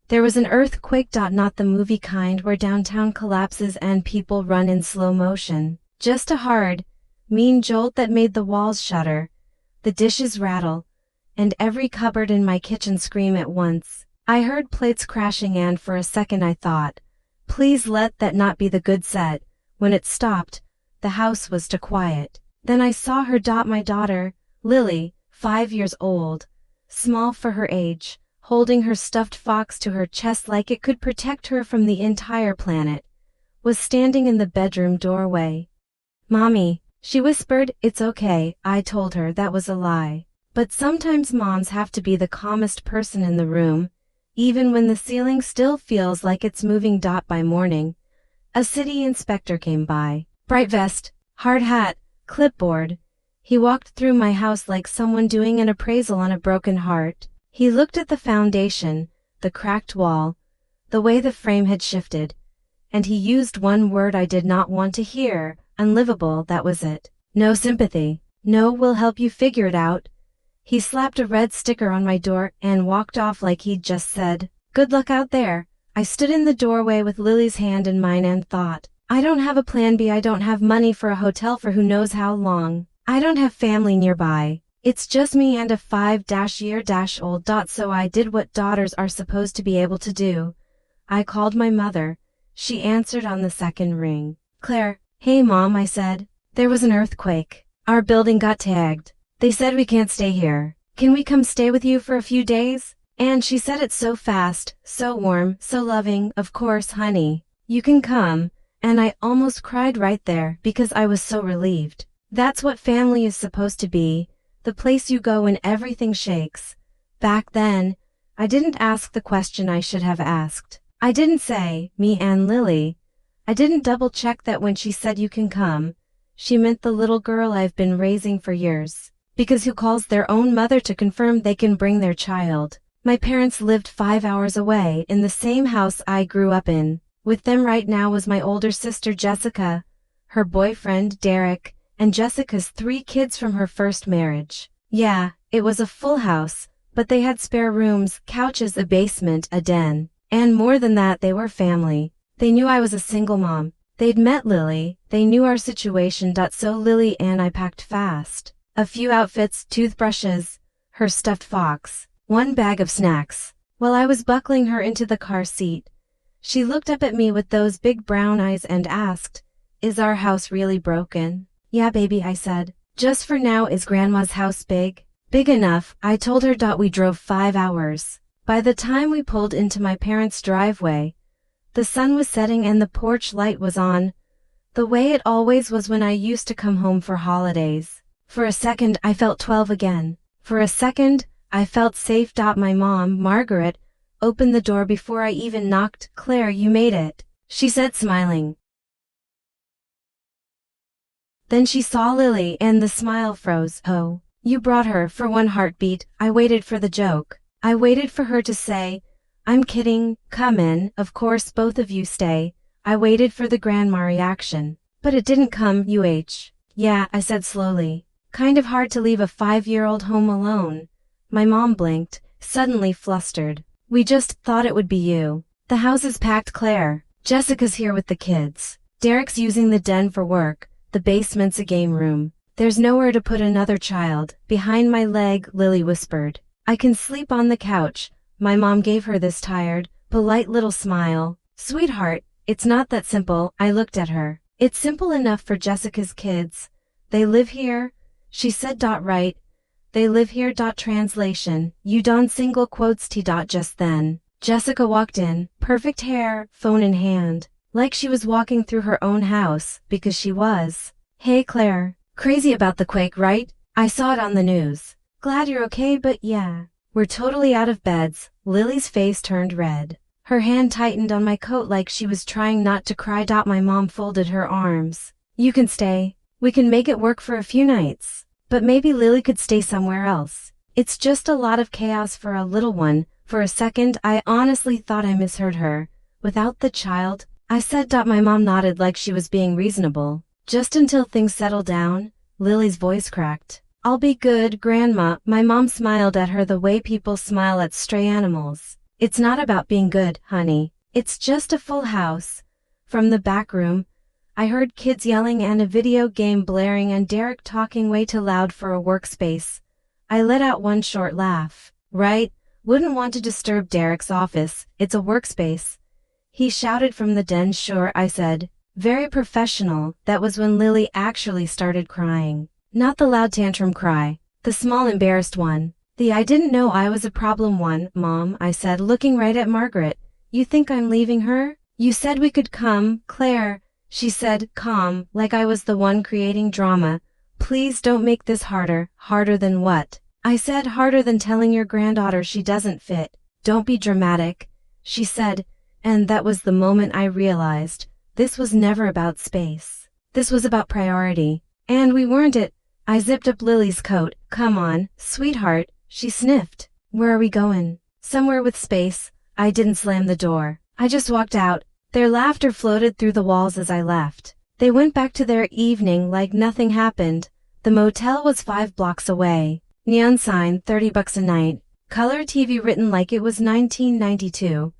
There was an earthquake. Not the movie kind where downtown collapses and people run in slow motion. Just a hard, mean jolt that made the walls shudder, the dishes rattle, and every cupboard in my kitchen scream at once. I heard plates crashing and for a second I thought, please let that not be the good set. When it stopped, the house was too quiet. Then I saw her. My daughter, Lily, 5 years old, small for her age, holding her stuffed fox to her chest like it could protect her from the entire planet, was standing in the bedroom doorway. Mommy, she whispered. It's okay, I told her that was a lie. But sometimes moms have to be the calmest person in the room, even when the ceiling still feels like it's moving. By morning, a city inspector came by. Bright vest, hard hat, clipboard. He walked through my house like someone doing an appraisal on a broken heart. He looked at the foundation, the cracked wall, the way the frame had shifted, and he used one word I did not want to hear. Unlivable. That was it. No sympathy. No, we'll help you figure it out. He slapped a red sticker on my door and walked off like he'd just said, good luck out there. I stood in the doorway with Lily's hand in mine and thought, I don't have a plan B. I don't have money for a hotel for who knows how long. I don't have family nearby. It's just me and a 5-year-old. So I did what daughters are supposed to be able to do. I called my mother. She answered on the second ring. Claire. Hey Mom, I said. There was an earthquake. Our building got tagged. They said we can't stay here. Can we come stay with you for a few days? And she said it so fast, so warm, so loving. Of course, honey. You can come. And I almost cried right there because I was so relieved. That's what family is supposed to be. The place you go when everything shakes. Back then, I didn't ask the question I should have asked. I didn't say, me and Lily. I didn't double check that when she said you can come, she meant the little girl I've been raising for years. Because who calls their own mother to confirm they can bring their child? My parents lived 5 hours away in the same house I grew up in. With them right now was my older sister Jessica, her boyfriend Derek, and Jessica's 3 kids from her first marriage. Yeah, it was a full house, but they had spare rooms, couches, a basement, a den. And more than that, they were family. They knew I was a single mom. They'd met Lily. They knew our situation. So Lily and I packed fast. A few outfits, toothbrushes, her stuffed fox, 1 bag of snacks. While I was buckling her into the car seat, she looked up at me with those big brown eyes and asked, is our house really broken? Yeah, baby, I said. Just for now. Is Grandma's house big? Big enough, I told her. We drove 5 hours. By the time we pulled into my parents' driveway, the sun was setting and the porch light was on, the way it always was when I used to come home for holidays. For a second, I felt 12 again. For a second, I felt safe. My mom, Margaret, opened the door before I even knocked. Claire, you made it, she said, smiling. Then she saw Lily and the smile froze. Oh, you brought her. For one heartbeat, I waited for the joke. I waited for her to say, I'm kidding, come in, of course both of you stay. I waited for the grandma reaction. But it didn't come. Yeah, I said slowly. Kind of hard to leave a 5-year-old home alone. My mom blinked, suddenly flustered. We just thought it would be you. The house is packed, Claire. Jessica's here with the kids. Derek's using the den for work. The basement's a game room. There's nowhere to put another child. Behind my leg, Lily whispered. I can sleep on the couch. My mom gave her this tired, polite little smile. Sweetheart, it's not that simple. I looked at her. It's simple enough for Jessica's kids. They live here, she said. Right. They live here. Translation, you don single quotes t. Just then, Jessica walked in, perfect hair, phone in hand, like she was walking through her own house, because she was. Hey Claire, crazy about the quake, right? I saw it on the news. Glad you're okay, but yeah. We're totally out of beds. Lily's face turned red. Her hand tightened on my coat like she was trying not to cry. My mom folded her arms. You can stay. We can make it work for a few nights. But maybe Lily could stay somewhere else. It's just a lot of chaos for a little one. For a second, I honestly thought I misheard her. Without the child, I said. My mom nodded like she was being reasonable. Just until things settle down. Lily's voice cracked. I'll be good, Grandma. My mom smiled at her the way people smile at stray animals. It's not about being good, honey. It's just a full house. From the back room, I heard kids yelling and a video game blaring and Derek talking way too loud for a workspace. I let out one short laugh. Right? Wouldn't want to disturb Derek's office. It's a workspace. He shouted from the den. Sure, I said. Very professional. That was when Lily actually started crying. Not the loud tantrum cry. The small embarrassed one. The I didn't know I was a problem one. Mom, I said, looking right at Margaret. You think I'm leaving her? You said we could come, Claire. She said, calm, like I was the one creating drama. Please don't make this harder. Harder than what? I said, harder than telling your granddaughter she doesn't fit. Don't be dramatic, she said, and that was the moment I realized this was never about space. This was about priority. And we weren't it. I zipped up Lily's coat. Come on, sweetheart, she sniffed. Where are we going? Somewhere with space. I didn't slam the door. I just walked out. Their laughter floated through the walls as I left. They went back to their evening like nothing happened. The motel was 5 blocks away. Neon sign, $30 a night. Color TV written like it was 1992.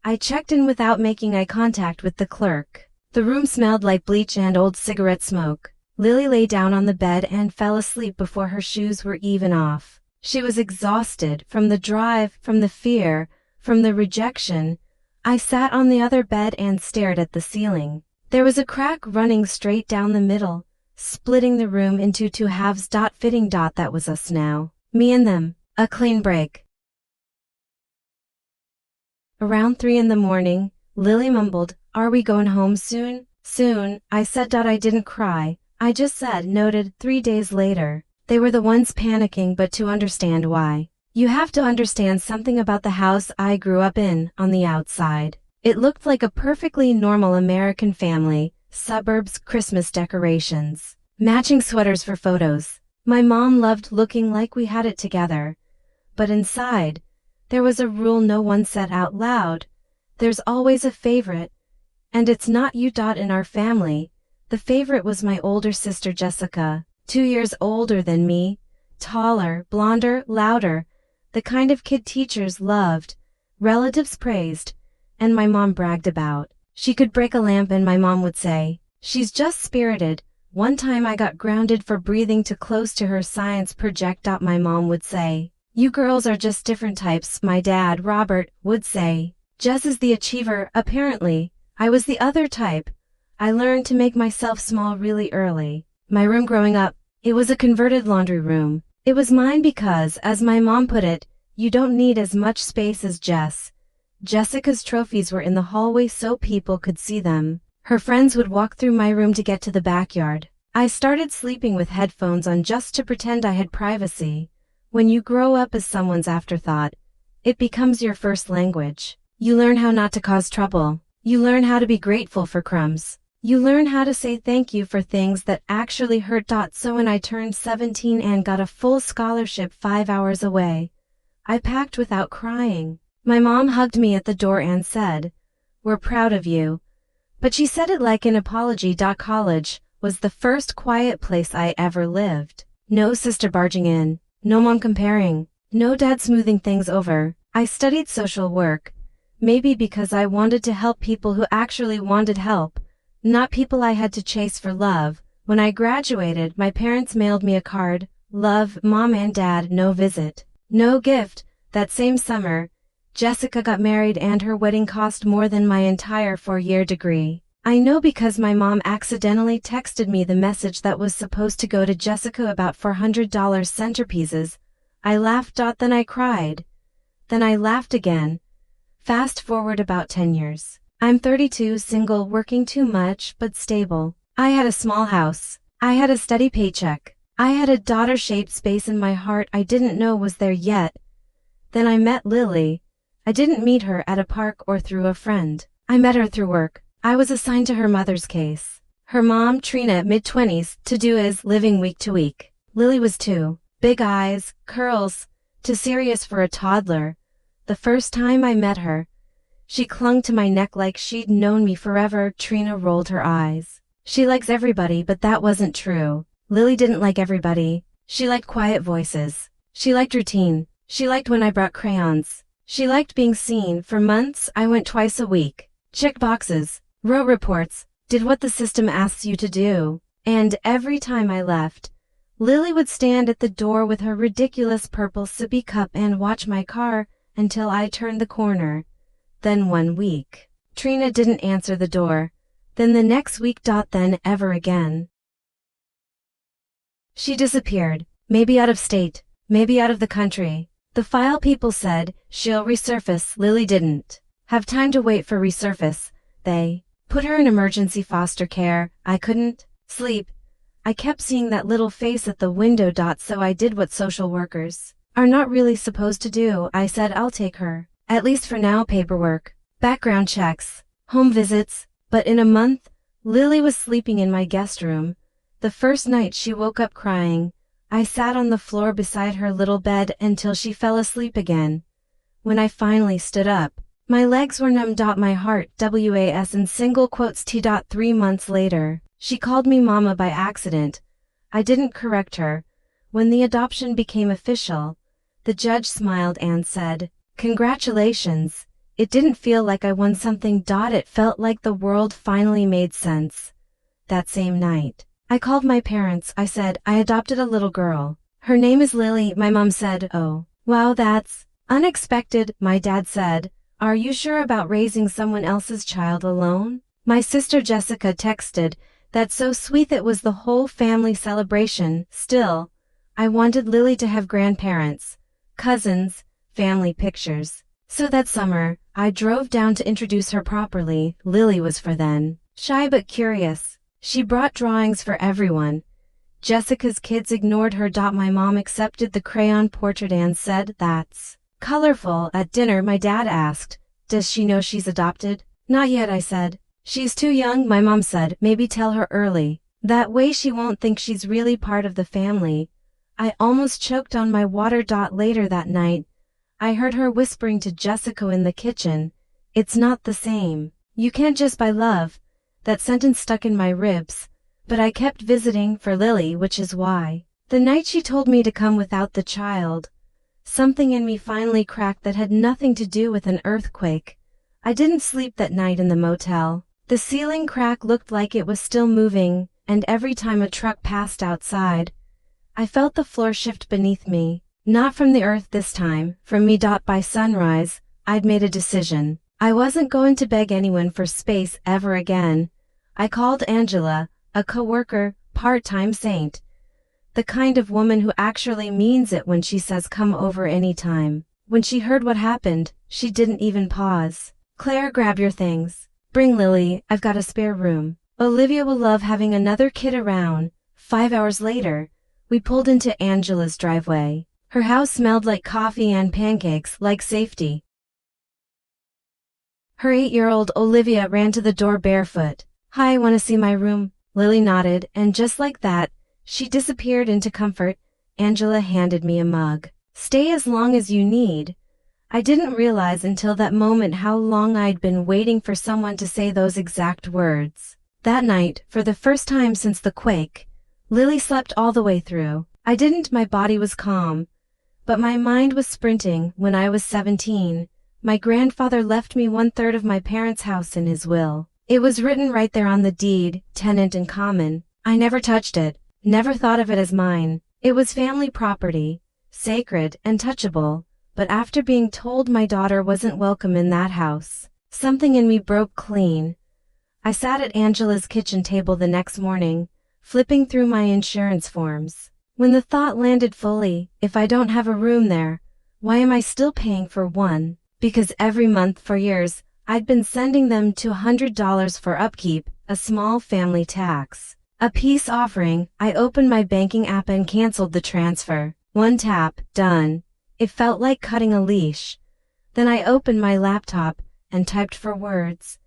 I checked in without making eye contact with the clerk. The room smelled like bleach and old cigarette smoke. Lily lay down on the bed and fell asleep before her shoes were even off. She was exhausted from the drive, from the fear, from the rejection. I sat on the other bed and stared at the ceiling. There was a crack running straight down the middle, splitting the room into 2 halves. Fitting. That was us now. Me and them. A clean break. Around 3 in the morning, Lily mumbled, "Are we going home soon?" Soon, I said. I didn't cry. I just said, noted. 3 days later. They were the ones panicking, but to understand why. You have to understand something about the house I grew up in. On the outside, it looked like a perfectly normal American family. Suburbs, Christmas decorations, matching sweaters for photos. My mom loved looking like we had it together. But inside, there was a rule no one said out loud. There's always a favorite. And it's not you. In our family, the favorite was my older sister Jessica, 2 years older than me, taller, blonder, louder, the kind of kid teachers loved, relatives praised, and my mom bragged about. She could break a lamp and my mom would say, "She's just spirited." One time I got grounded for breathing too close to her science project. My mom would say, "You girls are just different types." My dad, Robert, would say, "Jess is the achiever." Apparently, I was the other type. I learned to make myself small really early. My room growing up, it was a converted laundry room. It was mine because, as my mom put it, you don't need as much space as Jess. Jessica's trophies were in the hallway so people could see them. Her friends would walk through my room to get to the backyard. I started sleeping with headphones on just to pretend I had privacy. When you grow up as someone's afterthought, it becomes your first language. You learn how not to cause trouble. You learn how to be grateful for crumbs. You learn how to say thank you for things that actually hurt. So when I turned 17 and got a full scholarship 5 hours away, I packed without crying. My mom hugged me at the door and said, "We're proud of you." But she said it like an apology. College was the first quiet place I ever lived. No sister barging in, no mom comparing, no dad smoothing things over. I studied social work, maybe because I wanted to help people who actually wanted help, not people I had to chase for love. When I graduated, my parents mailed me a card. Love, Mom and Dad. No visit, no gift. That same summer, Jessica got married and her wedding cost more than my entire 4-year degree. I know because my mom accidentally texted me the message that was supposed to go to Jessica about $400 centerpieces. I laughed. Then I cried. Then I laughed again. Fast forward about 10 years. I'm 32, single, working too much, but stable. I had a small house. I had a steady paycheck. I had a daughter-shaped space in my heart I didn't know was there yet. Then I met Lily. I didn't meet her at a park or through a friend. I met her through work. I was assigned to her mother's case. Her mom, Trina, mid-20s, to do is living week to week. Lily was 2. Big eyes, curls, too serious for a toddler. The first time I met her, she clung to my neck like she'd known me forever. Trina rolled her eyes. She likes everybody, but that wasn't true. Lily didn't like everybody. She liked quiet voices. She liked routine. She liked when I brought crayons. She liked being seen. For months, I went twice a week. Checked boxes, wrote reports, did what the system asks you to do. And every time I left, Lily would stand at the door with her ridiculous purple sippy cup and watch my car until I turned the corner. Then one week, Trina didn't answer the door. Then the next week. Then ever again. She disappeared, maybe out of state, maybe out of the country. The file people said, she'll resurface. Lily didn't have time to wait for resurface. They put her in emergency foster care. I couldn't sleep. I kept seeing that little face at the window. So I did what social workers are not really supposed to do. I said I'll take her, at least for now. Paperwork, background checks, home visits. But in a month, Lily was sleeping in my guest room. The first night she woke up crying. I sat on the floor beside her little bed until she fell asleep again. When I finally stood up, my legs were numb. My heart was in single quotes T. 3 months later, she called me mama by accident. I didn't correct her. When the adoption became official, the judge smiled and said, "Congratulations." It didn't feel like I won something. It felt like the world finally made sense. That same night, I called my parents. I said, I adopted a little girl. Her name is Lily. My mom said, "Oh, wow, that's unexpected." My dad said, "Are you sure about raising someone else's child alone?" My sister Jessica texted, "That's so sweet." It was the whole family celebration. Still, I wanted Lily to have grandparents, cousins, family pictures. So that summer, I drove down to introduce her properly. Lily was for then shy but curious. She brought drawings for everyone. Jessica's kids ignored her. My mom accepted the crayon portrait and said, "That's colorful." At dinner, my dad asked, "Does she know she's adopted?" "Not yet," I said. "She's too young." My mom said, "Maybe tell her early. That way she won't think she's really part of the family." I almost choked on my water. Later that night, I heard her whispering to Jessica in the kitchen, "It's not the same. You can't just buy love." That sentence stuck in my ribs, but I kept visiting for Lily, which is why, the night she told me to come without the child, something in me finally cracked that had nothing to do with an earthquake. I didn't sleep that night in the motel. The ceiling crack looked like it was still moving, and every time a truck passed outside, I felt the floor shift beneath me. Not from the earth this time, from me. By sunrise, I'd made a decision. I wasn't going to beg anyone for space ever again. I called Angela, a coworker, part-time saint. The kind of woman who actually means it when she says come over anytime. When she heard what happened, she didn't even pause. "Claire, grab your things. Bring Lily, I've got a spare room. Olivia will love having another kid around." 5 hours later, we pulled into Angela's driveway. Her house smelled like coffee and pancakes, like safety. Her 8-year-old Olivia ran to the door barefoot. "Hi, wanna see my room?" Lily nodded, and just like that, she disappeared into comfort. Angela handed me a mug. "Stay as long as you need." I didn't realize until that moment how long I'd been waiting for someone to say those exact words. That night, for the first time since the quake, Lily slept all the way through. I didn't. My body was calm, but my mind was sprinting. When I was 17, my grandfather left me 1/3 of my parents' house in his will. It was written right there on the deed, tenant in common. I never touched it, never thought of it as mine. It was family property, sacred and touchable. But after being told my daughter wasn't welcome in that house, something in me broke clean. I sat at Angela's kitchen table the next morning, flipping through my insurance forms. When the thought landed fully, if I don't have a room there, why am I still paying for one? Because every month for years, I'd been sending them $200 for upkeep, a small family tax. A peace offering. I opened my banking app and canceled the transfer. One tap, done. It felt like cutting a leash. Then I opened my laptop and typed 4 words.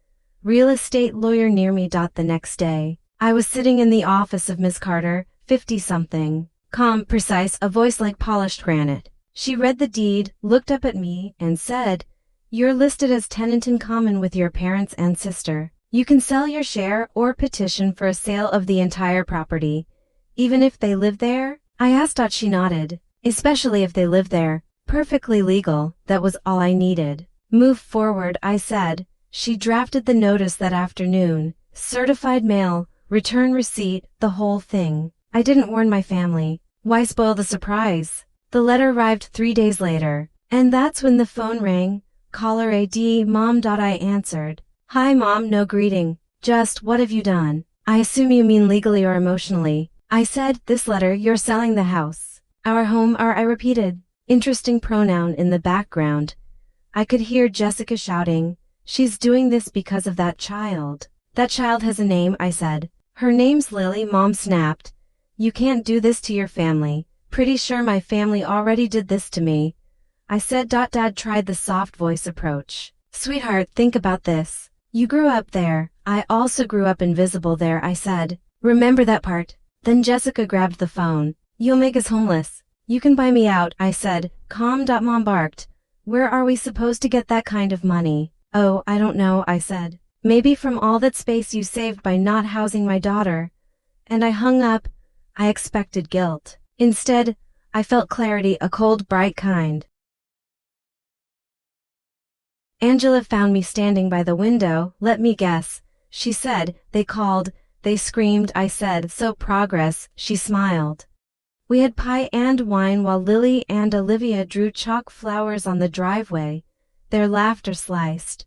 Real estate lawyer near me. The next day, I was sitting in the office of Miss Carter, 50-something. Calm, precise, a voice like polished granite. She read the deed, looked up at me, and said, "You're listed as tenant in common with your parents and sister. You can sell your share or petition for a sale of the entire property, even if they live there." I asked. She nodded. "Especially if they live there." Perfectly legal, that was all I needed. Move forward, I said. She drafted the notice that afternoon. Certified mail, return receipt, the whole thing. I didn't warn my family. Why spoil the surprise? The letter arrived 3 days later. And that's when the phone rang. Caller ID, Mom. I answered. Hi Mom, no greeting. Just, what have you done? I assume you mean legally or emotionally. I said, this letter, you're selling the house. Our home, I repeated. Interesting pronoun in the background. I could hear Jessica shouting. She's doing this because of that child. That child has a name, I said. Her name's Lily, Mom snapped. You can't do this to your family. Pretty sure my family already did this to me. I said. Dad tried the soft voice approach. Sweetheart, think about this. You grew up there. I also grew up invisible there, I said. Remember that part? Then Jessica grabbed the phone. You'll make us homeless. You can buy me out, I said. Calm. Mom barked. Where are we supposed to get that kind of money? Oh, I don't know, I said. Maybe from all that space you saved by not housing my daughter. And I hung up. I expected guilt. Instead, I felt clarity, a cold, bright kind. Angela found me standing by the window. Let me guess. She said, they called, they screamed, I said, so progress, she smiled. We had pie and wine while Lily and Olivia drew chalk flowers on the driveway, their laughter sliced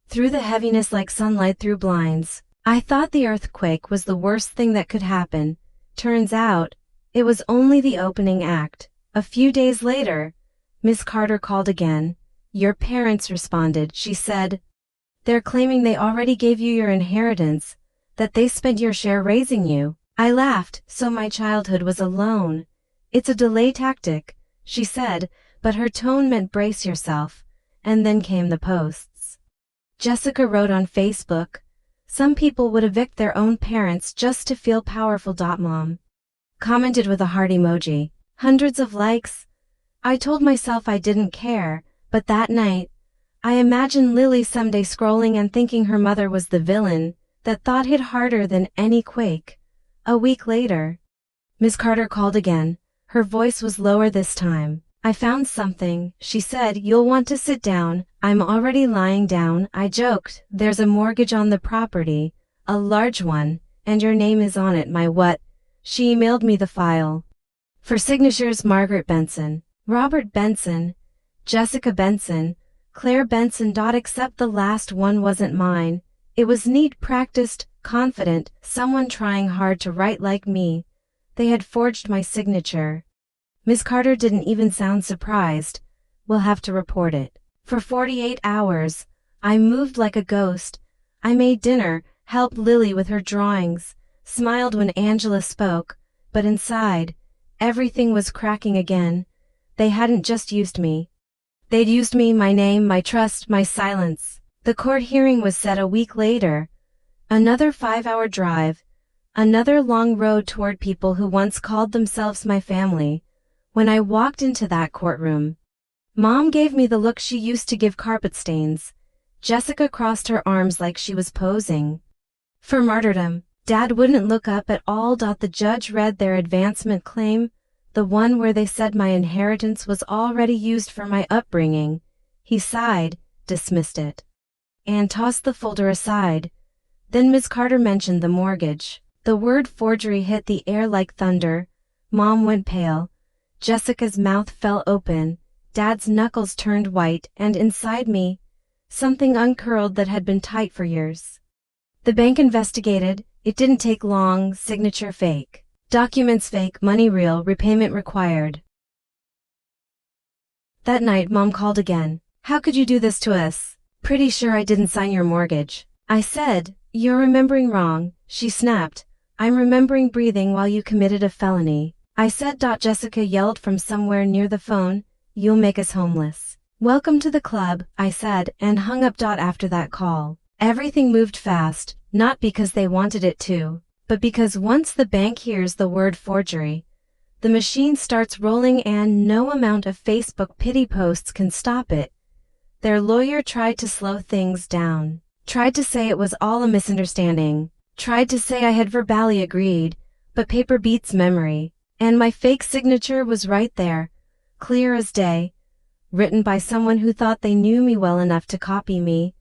through the heaviness like sunlight through blinds. I thought the earthquake was the worst thing that could happen. Turns out, it was only the opening act. A few days later, Miss Carter called again. Your parents responded, she said. They're claiming they already gave you your inheritance, that they spent your share raising you. I laughed, so my childhood was a loan. It's a delay tactic, she said, but her tone meant brace yourself. And then came the posts. Jessica wrote on Facebook, some people would evict their own parents just to feel powerful. Mom commented with a heart emoji. Hundreds of likes. I told myself I didn't care, but that night, I imagined Lily someday scrolling and thinking her mother was the villain. That thought hit harder than any quake. A week later, Miss Carter called again. Her voice was lower this time. I found something, she said. You'll want to sit down. I'm already lying down, I joked. There's a mortgage on the property, a large one, and your name is on it. My what? She emailed me the file. For signatures, Margaret Benson, Robert Benson, Jessica Benson, Claire Benson. Except the last one wasn't mine. It was neat, practiced, confident, someone trying hard to write like me. They had forged my signature. Miss Carter didn't even sound surprised. We'll have to report it. For 48 hours, I moved like a ghost. I made dinner, helped Lily with her drawings, smiled when Angela spoke, but inside, everything was cracking again. They hadn't just used me. They'd used me, my name, my trust, my silence. The court hearing was set a week later. Another 5-hour drive. Another long road toward people who once called themselves my family. When I walked into that courtroom, Mom gave me the look she used to give carpet stains. Jessica crossed her arms like she was posing for martyrdom. Dad wouldn't look up at all. The judge read their advancement claim, the one where they said my inheritance was already used for my upbringing. He sighed, dismissed it, and tossed the folder aside. Then Miss Carter mentioned the mortgage. The word forgery hit the air like thunder. Mom went pale. Jessica's mouth fell open. Dad's knuckles turned white, and inside me, something uncurled that had been tight for years. The bank investigated. It didn't take long. Signature fake. Documents fake. Money real. Repayment required. That night Mom called again. How could you do this to us? Pretty sure I didn't sign your mortgage. I said, you're remembering wrong, she snapped. I'm remembering breathing while you committed a felony. I said. Jessica yelled from somewhere near the phone, you'll make us homeless. Welcome to the club, I said, and hung up. After that call, everything moved fast, not because they wanted it to, but because once the bank hears the word forgery, the machine starts rolling and no amount of Facebook pity posts can stop it. Their lawyer tried to slow things down, tried to say it was all a misunderstanding, tried to say I had verbally agreed, but paper beats memory, and my fake signature was right there, clear as day. written by someone who thought they knew me well enough to copy me.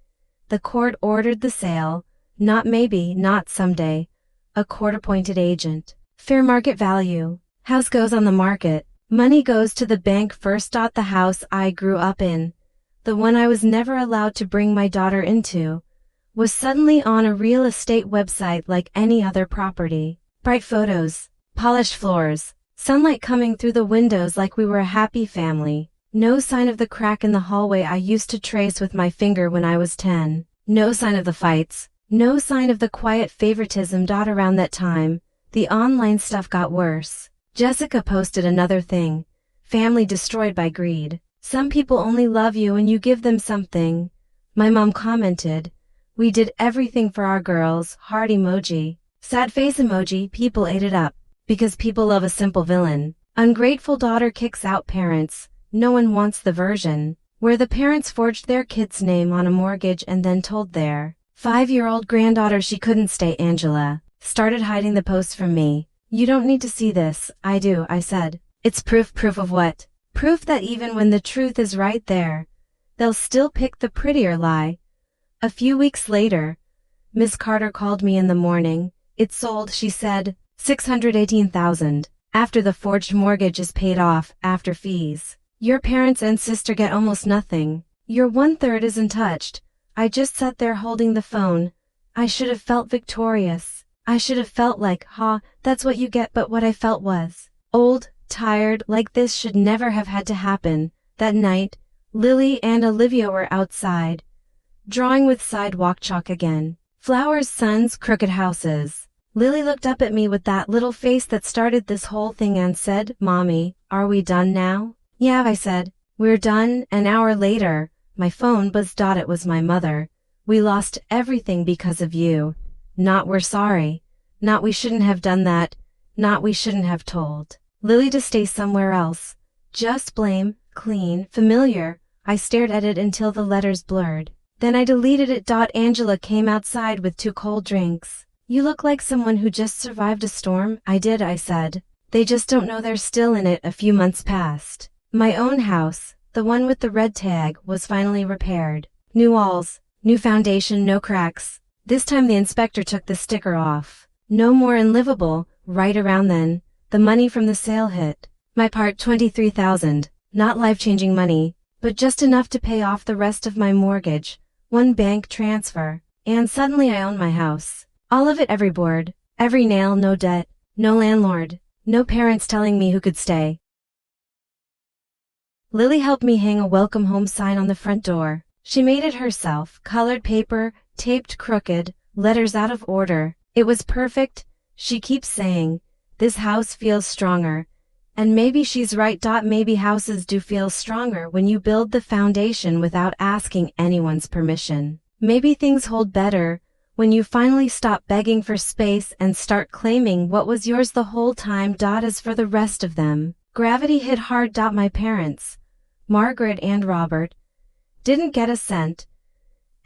The court ordered the sale, not maybe, not someday. A court-appointed agent. Fair market value. House goes on the market. Money goes to the bank first. The house I grew up in, the one I was never allowed to bring my daughter into, was suddenly on a real estate website like any other property. Bright photos, polished floors, sunlight coming through the windows like we were a happy family. No sign of the crack in the hallway I used to trace with my finger when I was 10. No sign of the fights. No sign of the quiet favoritism. Around that time, the online stuff got worse. Jessica posted another thing. Family destroyed by greed. Some people only love you when you give them something. My mom commented, "We did everything for our girls." Heart emoji. Sad face emoji. People ate it up. Because people love a simple villain. Ungrateful daughter kicks out parents. No one wants the version where the parents forged their kid's name on a mortgage and then told their 5-year-old granddaughter she couldn't stay. Angela started hiding the post from me. "You don't need to see this." "I do," I said. "It's proof." "Proof of what?" "Proof that even when the truth is right there, they'll still pick the prettier lie." A few weeks later, Miss Carter called me in the morning. "It's sold," she said. $618,000. After the forged mortgage is paid off, after fees. Your parents and sister get almost nothing. Your 1/3 isn't touched. I just sat there holding the phone. I should have felt victorious. I should have felt like, that's what you get. But what I felt was old, tired, like this should never have had to happen. That night, Lily and Olivia were outside, drawing with sidewalk chalk again. Flowers, suns, crooked houses. Lily looked up at me with that little face that started this whole thing and said, "Mommy, are we done now?" "Yeah," I said. "We're done." An hour later, my phone buzzed. It was my mother. "We lost everything because of you. Not we're sorry. Not we shouldn't have done that. Not we shouldn't have told Lily to stay somewhere else. Just blame, clean, familiar." I stared at it until the letters blurred. Then I deleted it. Angela came outside with 2 cold drinks. "You look like someone who just survived a storm." "I did," I said. "They just don't know they're still in it." A few months passed. My own house, the one with the red tag, was finally repaired. New walls, new foundation, no cracks. This time the inspector took the sticker off. No more unlivable. Right around then, the money from the sale hit. My part, $23,000. Not life-changing money, but just enough to pay off the rest of my mortgage. 1 bank transfer. And suddenly I own my house. All of it, every board, every nail. No debt, no landlord, no parents telling me who could stay. Lily helped me hang a welcome home sign on the front door. She made it herself. Colored paper, taped crooked, letters out of order. It was perfect. She keeps saying, "This house feels stronger." And maybe she's right. Maybe houses do feel stronger when you build the foundation without asking anyone's permission. Maybe things hold better when you finally stop begging for space and start claiming what was yours the whole time. As for the rest of them, gravity hit hard. My parents, Margaret and Robert, didn't get a cent.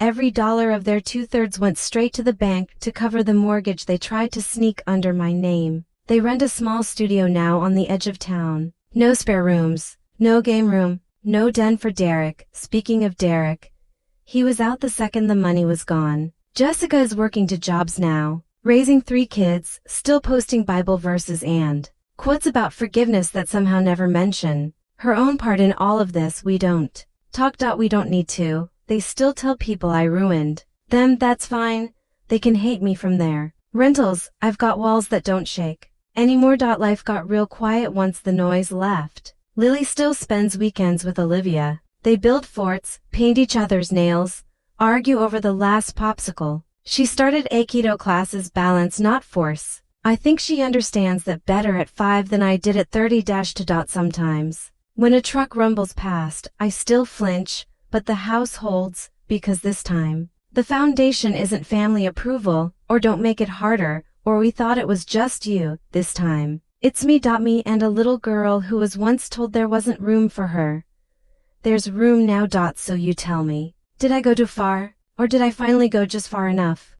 Every dollar of their 2/3 went straight to the bank to cover the mortgage they tried to sneak under my name. They rent a small studio now on the edge of town. No spare rooms, no game room, no den for Derek. Speaking of Derek, he was out the second the money was gone. Jessica is working 2 jobs now, raising 3 kids, still posting Bible verses and quotes about forgiveness that somehow never mention her own part in all of this. We don't talk. We don't need to. They still tell people I ruined them. That's fine. They can hate me from there. Rentals, I've got walls that don't shake anymore. Life got real quiet once the noise left. Lily still spends weekends with Olivia. They build forts, paint each other's nails, argue over the last popsicle. She started Aikido classes, balance not force. I think she understands that better at 5 than I did at 30-2. Sometimes, when a truck rumbles past, I still flinch, but the house holds, because this time, the foundation isn't family approval, or don't make it harder, or we thought it was just you. This time, it's me. Me and a little girl who was once told there wasn't room for her. There's room now. So you tell me, did I go too far, or did I finally go just far enough?